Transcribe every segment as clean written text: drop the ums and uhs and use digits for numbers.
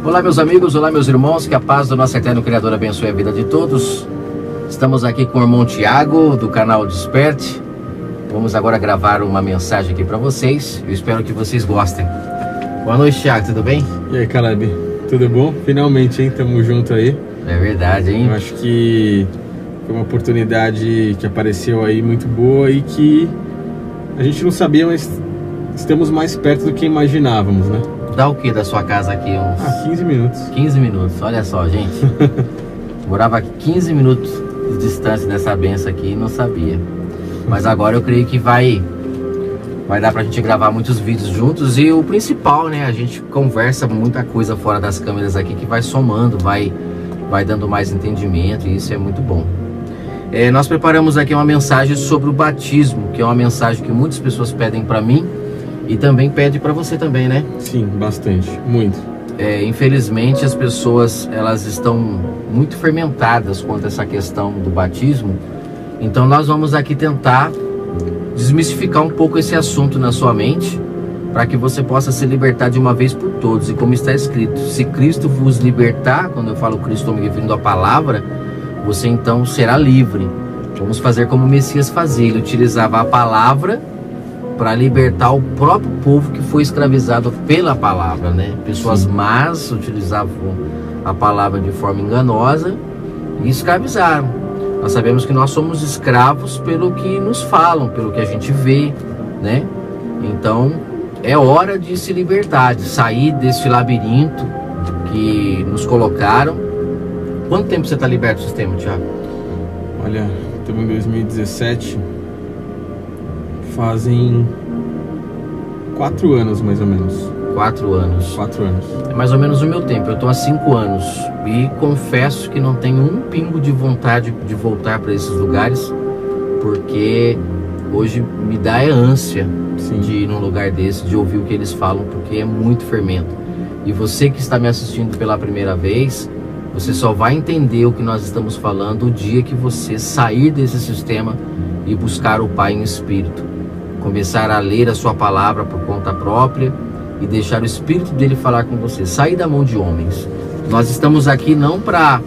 Olá meus amigos, olá meus irmãos, que a paz do nosso eterno Criador abençoe a vida de todos. Estamos aqui com o irmão Tiago, do canal Desperte. Vamos agora gravar uma mensagem aqui para vocês. Eu espero que vocês gostem. Boa noite, Tiago, tudo bem? E aí, Caleb, tudo bom? Finalmente, hein? Tamo junto aí. É verdade, hein? Eu acho que foi uma oportunidade que apareceu aí muito boa e que a gente não sabia, mas estamos mais perto do que imaginávamos, né? Dá o que da sua casa aqui? Uns 15 minutos. 15 minutos, olha só, gente. Morava 15 minutos de distância dessa benção aqui e não sabia. Mas agora eu creio que vai dar pra gente gravar muitos vídeos juntos. E o principal, né? A gente conversa muita coisa fora das câmeras aqui que vai somando, vai dando mais entendimento, e isso é muito bom. Nós preparamos aqui uma mensagem sobre o batismo, que é uma mensagem que muitas pessoas pedem pra mim e também pede pra você também, né? Sim, bastante, muito. Infelizmente as pessoas, elas estão muito fermentadas quanto a essa questão do batismo. Então nós vamos aqui tentar desmistificar um pouco esse assunto na sua mente, para que você possa se libertar de uma vez por todas. E como está escrito, se Cristo vos libertar, quando eu falo Cristo, estou me referindo à palavra, você então será livre. Vamos fazer como o Messias fazia, ele utilizava a palavra para libertar o próprio povo que foi escravizado pela palavra, né? Pessoas más utilizavam a palavra de forma enganosa e escravizaram. Nós sabemos que nós somos escravos pelo que nos falam, pelo que a gente vê, né? Então é hora de se libertar, de sair desse labirinto que nos colocaram. Quanto tempo você está liberto do sistema, Tiago? Olha, estamos em 2017. Fazem 4 anos, mais ou menos. 4 anos. 4 anos. É mais ou menos o meu tempo. Eu estou há 5 anos. E confesso que não tenho um pingo de vontade de voltar para esses lugares. Porque hoje me dá ânsia de ir num lugar desse, de ouvir o que eles falam, porque é muito fermento. E você que está me assistindo pela primeira vez, você só vai entender o que nós estamos falando o dia que você sair desse sistema e buscar o Pai em espírito. Começar a ler a sua palavra por conta própria e deixar o Espírito dele falar com você. Sair da mão de homens. Nós estamos aqui não para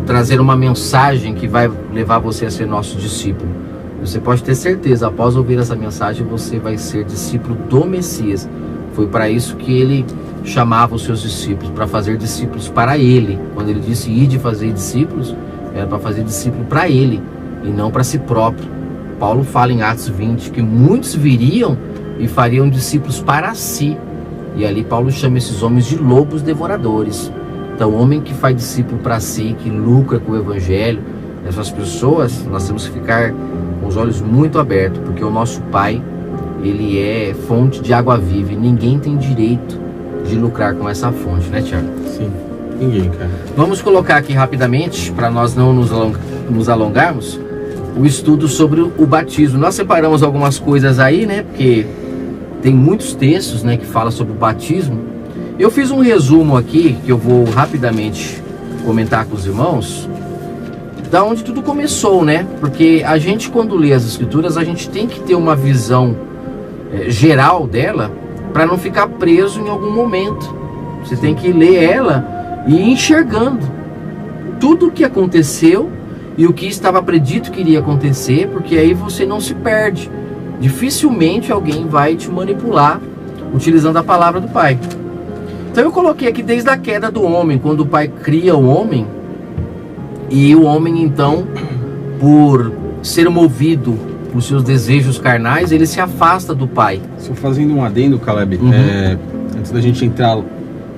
trazer uma mensagem que vai levar você a ser nosso discípulo. Você pode ter certeza, após ouvir essa mensagem, você vai ser discípulo do Messias. Foi para isso que ele chamava os seus discípulos, para fazer discípulos para ele. Quando ele disse ir de fazer discípulos, era para fazer discípulo para ele e não para si próprio. Paulo fala em Atos 20 que muitos viriam e fariam discípulos para si. E ali Paulo chama esses homens de lobos devoradores. Então, o homem que faz discípulo para si, que lucra com o evangelho, essas pessoas, nós temos que ficar com os olhos muito abertos, porque o nosso Pai, ele é fonte de água viva e ninguém tem direito de lucrar com essa fonte, né, Tiago? Sim, ninguém, cara. Vamos colocar aqui rapidamente, para nós não nos alongarmos, o estudo sobre o batismo. Nós separamos algumas coisas aí, né? Porque tem muitos textos, né, que falam sobre o batismo. Eu fiz um resumo aqui, que eu vou rapidamente comentar com os irmãos, da onde tudo começou, né? Porque a gente, quando lê as escrituras, a gente tem que ter uma visão geral dela, para não ficar preso em algum momento. Você tem que ler ela e ir enxergando tudo o que aconteceu e o que estava predito que iria acontecer, porque aí você não se perde. Dificilmente alguém vai te manipular utilizando a palavra do Pai. Então eu coloquei aqui desde a queda do homem, quando o Pai cria o homem, e o homem então, por ser movido por seus desejos carnais, ele se afasta do Pai. Só fazendo um adendo, Caleb, antes da gente entrar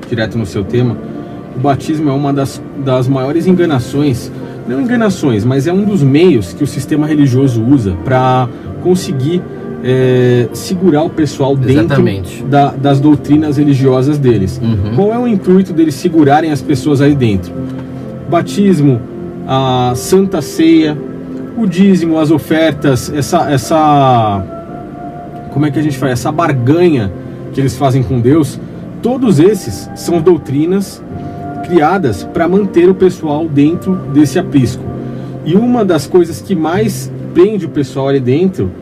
direto no seu tema, o batismo é uma das maiores enganações, não enganações, mas é um dos meios que o sistema religioso usa para conseguir segurar o pessoal dentro das doutrinas religiosas deles. Qual é o intuito deles segurarem as pessoas aí dentro? Batismo, a Santa Ceia, o dízimo, as ofertas, como é que a gente faz? Essa barganha que eles fazem com Deus, todos esses são doutrinas criadas para manter o pessoal dentro desse aprisco. E uma das coisas que mais prende o pessoal ali dentro,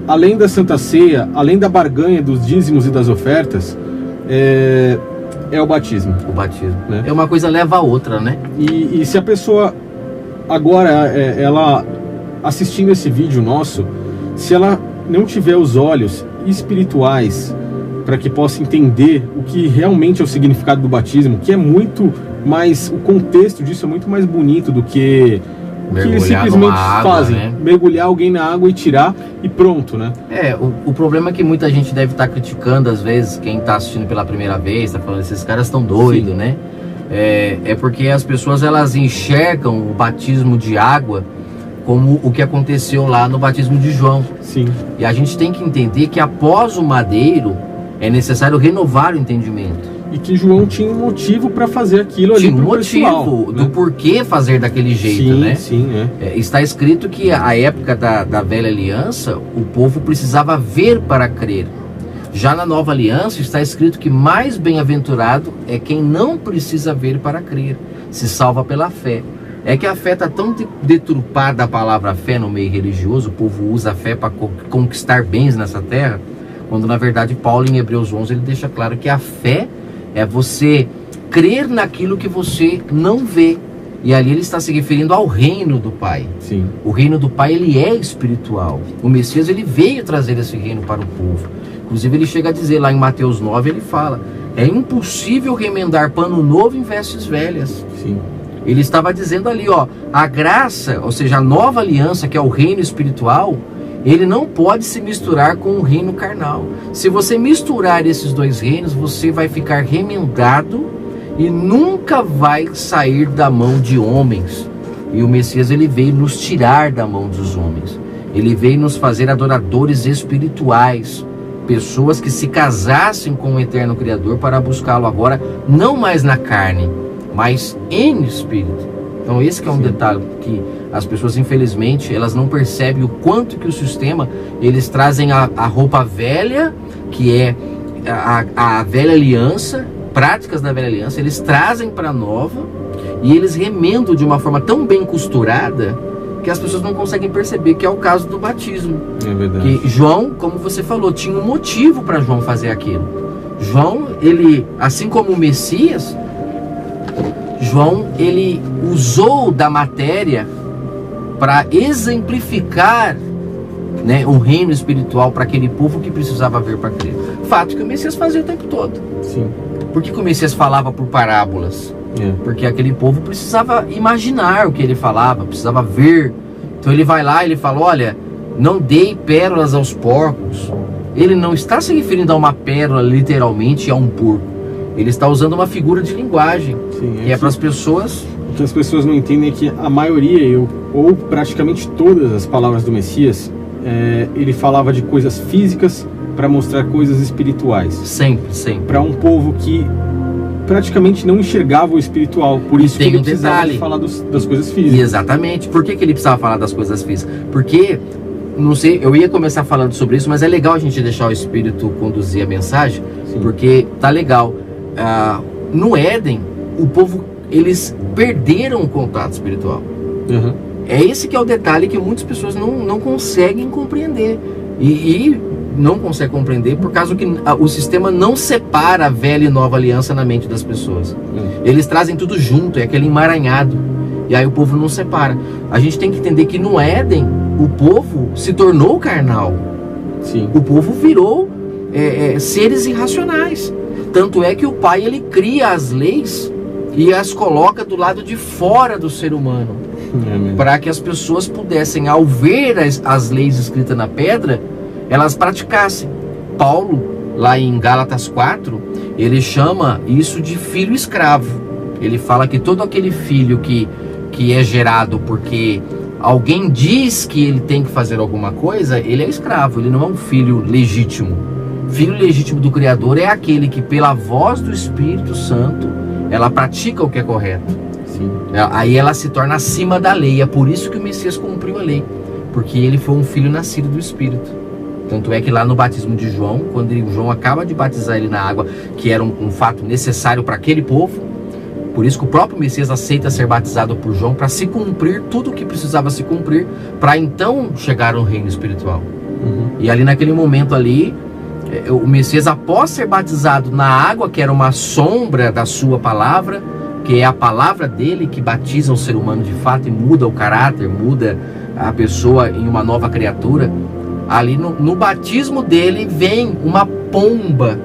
além da Santa Ceia, além da barganha dos dízimos e das ofertas, é o batismo. O batismo. Né? É uma coisa leva a outra, né? E se a pessoa agora, ela assistindo esse vídeo nosso, se ela não tiver os olhos espirituais para que possa entender o que realmente é o significado do batismo, que é muito mais, o contexto disso é muito mais bonito do que o que eles simplesmente fazem, né? Mergulhar alguém na água e tirar e pronto, né? O problema é que muita gente deve estar criticando às vezes, quem está assistindo pela primeira vez, está falando, esses caras estão doidos, Sim. né? É porque as pessoas, elas enxergam o batismo de água como o que aconteceu lá no batismo de João. Sim. E a gente tem que entender que após o madeiro é necessário renovar o entendimento. E que João tinha um motivo para fazer aquilo ali pro pessoal. Tinha um motivo do porquê fazer daquele jeito, né? Sim, está escrito que a época da velha aliança, o povo precisava ver para crer. Já na nova aliança está escrito que mais bem-aventurado é quem não precisa ver para crer, se salva pela fé. É que a fé está tão deturpada, a palavra fé no meio religioso, o povo usa a fé para conquistar bens nessa terra, quando na verdade Paulo em Hebreus 11 ele deixa claro que a fé é você crer naquilo que você não vê. E ali ele está se referindo ao reino do Pai. Sim. O reino do Pai, ele é espiritual. O Messias, ele veio trazer esse reino para o povo. Inclusive ele chega a dizer lá em Mateus 9, ele fala, é impossível remendar pano novo em vestes velhas. Sim. Ele estava dizendo ali, ó, a graça, ou seja, a nova aliança, que é o reino espiritual, ele não pode se misturar com o reino carnal. Se você misturar esses dois reinos, você vai ficar remendado e nunca vai sair da mão de homens. E o Messias, ele veio nos tirar da mão dos homens. Ele veio nos fazer adoradores espirituais, pessoas que se casassem com o eterno Criador para buscá-lo agora, não mais na carne, mas em espírito. Então esse que é um detalhe que as pessoas, infelizmente, elas não percebem o quanto que o sistema, eles trazem a roupa velha, que é a velha aliança, práticas da velha aliança, eles trazem para a nova e eles remendam de uma forma tão bem costurada que as pessoas não conseguem perceber, que é o caso do batismo. É verdade. Que João, como você falou, tinha um motivo para João fazer aquilo. João, ele, assim como o Messias, João, ele usou da matéria para exemplificar, né, o reino espiritual para aquele povo que precisava ver para crer. Fato que o Messias fazia o tempo todo. Sim. Por que o Messias falava por parábolas? Porque aquele povo precisava imaginar o que ele falava, precisava ver. Então ele vai lá e ele fala, olha, não dei pérolas aos porcos. Ele não está se referindo a uma pérola literalmente, a um porco. Ele está usando uma figura de linguagem. Sim, que é para as pessoas. O que as pessoas não entendem é que a maioria, ou praticamente todas as palavras do Messias, ele falava de coisas físicas para mostrar coisas espirituais. Sempre, sempre. Para um povo que praticamente não enxergava o espiritual. Por isso que ele precisava de falar das coisas físicas. Exatamente. Por que ele precisava falar das coisas físicas? Porque, não sei, eu ia começar falando sobre isso, mas é legal a gente deixar o Espírito conduzir a mensagem. Sim. Porque tá legal. No Éden, o povo, eles perderam o contato espiritual. Uhum. É esse que é o detalhe que muitas pessoas não conseguem compreender. E não conseguem compreender por causa que o sistema não separa a velha e nova aliança na mente das pessoas. Eles trazem tudo junto, é aquele emaranhado. E aí o povo não separa. A gente tem que entender que no Éden, o povo se tornou carnal. Sim. O povo virou seres irracionais. Tanto é que o Pai, ele cria as leis e as coloca do lado de fora do ser humano. Para que as pessoas pudessem, ao ver as leis escritas na pedra, elas praticassem. Paulo, lá em Gálatas 4, ele chama isso de filho escravo. Ele fala que todo aquele filho que é gerado porque alguém diz que ele tem que fazer alguma coisa, ele é escravo, ele não é um filho legítimo. Filho legítimo do Criador é aquele que, pela voz do Espírito Santo, ela pratica o que é correto. Sim. Aí ela se torna acima da lei. É por isso que o Messias cumpriu a lei, porque ele foi um filho nascido do Espírito. Tanto é que lá no batismo de João, quando João acaba de batizar ele na água, que era um fato necessário para aquele povo, por isso que o próprio Messias aceita ser batizado por João, para se cumprir tudo o que precisava se cumprir, para então chegar ao reino espiritual. Uhum. E ali naquele momento ali, O Messias, após ser batizado na água, que era uma sombra da sua palavra, que é a palavra dele que batiza o ser humano de fato e muda o caráter, muda a pessoa em uma nova criatura, ali no batismo dele vem uma pomba.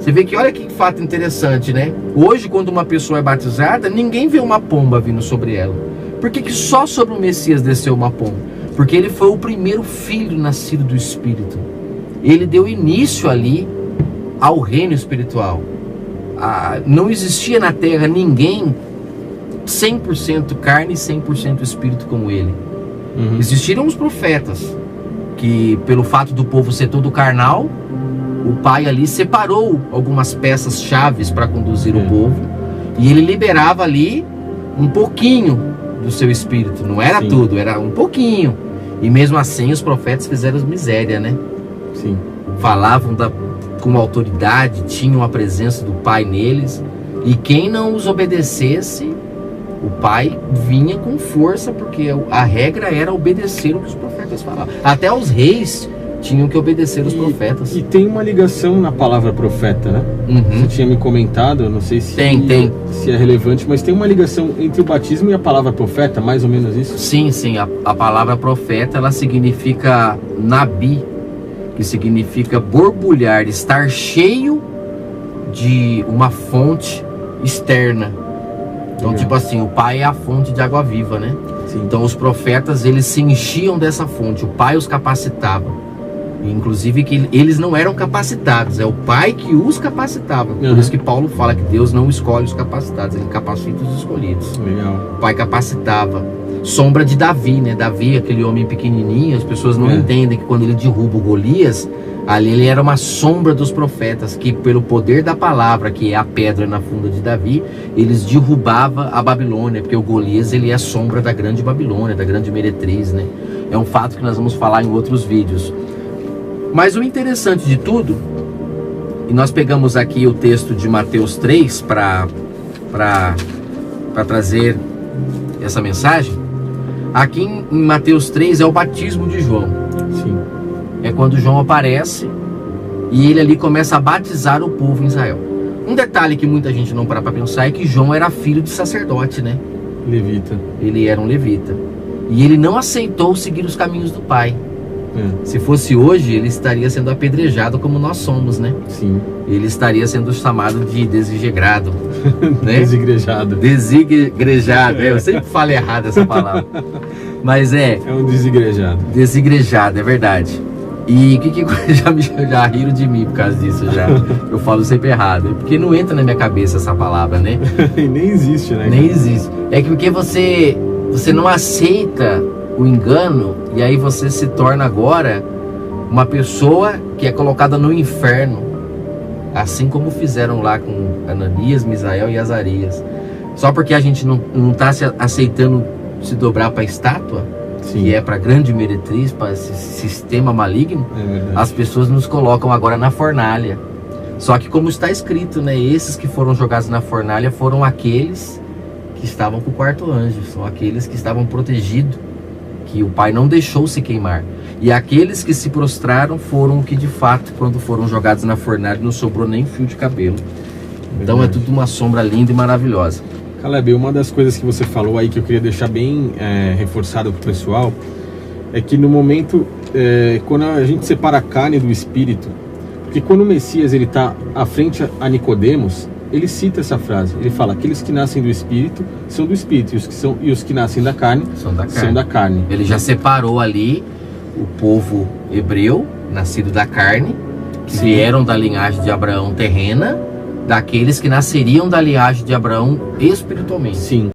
Você vê que olha que fato interessante, né? Hoje, quando uma pessoa é batizada, ninguém vê uma pomba vindo sobre ela. Por que só sobre o Messias desceu uma pomba? Porque ele foi o primeiro filho nascido do Espírito. Ele deu início ali ao reino espiritual. Não existia na terra ninguém 100% carne e 100% espírito como ele. Existiram os profetas, que pelo fato do povo ser todo carnal, o pai ali separou algumas peças chaves para conduzir o povo, e ele liberava ali um pouquinho do seu espírito. Não era tudo, era um pouquinho. E mesmo assim os profetas fizeram miséria, né? Sim. Falavam com autoridade, tinham a presença do pai neles, e quem não os obedecesse, o pai vinha com força, porque a regra era obedecer o que os profetas falavam. Até os reis tinham que obedecer os profetas. E tem uma ligação na palavra profeta, né? Você tinha me comentado, eu não sei se se é relevante, mas tem uma ligação entre o batismo e a palavra profeta, mais ou menos isso? Sim, a palavra profeta, ela significa nabi, que significa borbulhar, estar cheio de uma fonte externa. Então, tipo assim, o pai é a fonte de água viva, né? Sim. Então os profetas, eles se enchiam dessa fonte, o pai os capacitava. Inclusive que eles não eram capacitados, é o pai que os capacitava. Por isso que Paulo fala que Deus não escolhe os capacitados, ele capacita os escolhidos. Legal. O pai capacitava. Sombra de Davi, né? Davi, aquele homem pequenininho, as pessoas não entendem que quando ele derruba o Golias, ali ele era uma sombra dos profetas, que pelo poder da palavra, que é a pedra na funda de Davi, eles derrubavam a Babilônia, porque o Golias, ele é sombra da grande Babilônia, da grande meretriz, né? É um fato que nós vamos falar em outros vídeos. Mas o interessante de tudo, e nós pegamos aqui o texto de Mateus 3 para trazer essa mensagem. Aqui em Mateus 3 é o batismo de João. Sim. É quando João aparece e ele ali começa a batizar o povo em Israel. Um detalhe que muita gente não para pensar é que João era filho de sacerdote, né? Levita. Ele era um levita. E ele não aceitou seguir os caminhos do pai. Se fosse hoje, ele estaria sendo apedrejado como nós somos, né? Sim. Ele estaria sendo chamado de desigrejado, né? Desigrejado. Desigrejado. Eu sempre falo errado essa palavra. Mas é um desigrejado. Desigrejado, é verdade. E que já riram de mim por causa disso já. Eu falo sempre errado. Porque não entra na minha cabeça essa palavra, né? E nem existe, né? Nem existe. É que porque você não aceita o engano, e aí você se torna agora uma pessoa que é colocada no inferno, assim como fizeram lá com Ananias, Misael e Azarias. Só porque a gente não está aceitando se dobrar para a estátua, que é para a grande meretriz, para esse sistema maligno, as pessoas nos colocam agora na fornalha. Só que como está escrito, né, esses que foram jogados na fornalha foram aqueles que estavam com o quarto anjo, são aqueles que estavam protegidos, que o pai não deixou se queimar. E aqueles que se prostraram foram que de fato, quando foram jogados na fornalha, não sobrou nem fio de cabelo. Então é tudo uma sombra linda e maravilhosa. Caleb, uma das coisas que você falou aí que eu queria deixar bem reforçado para o pessoal é que no momento, quando a gente separa a carne do espírito, porque quando o Messias ele está à frente a Nicodemos, ele cita essa frase, ele fala: aqueles que nascem do espírito são do espírito, e os que nascem da carne são da carne. Ele já separou ali o povo hebreu, nascido da carne, que vieram da linhagem de Abraão terrena, daqueles que nasceriam da linhagem de Abraão espiritualmente. Sim.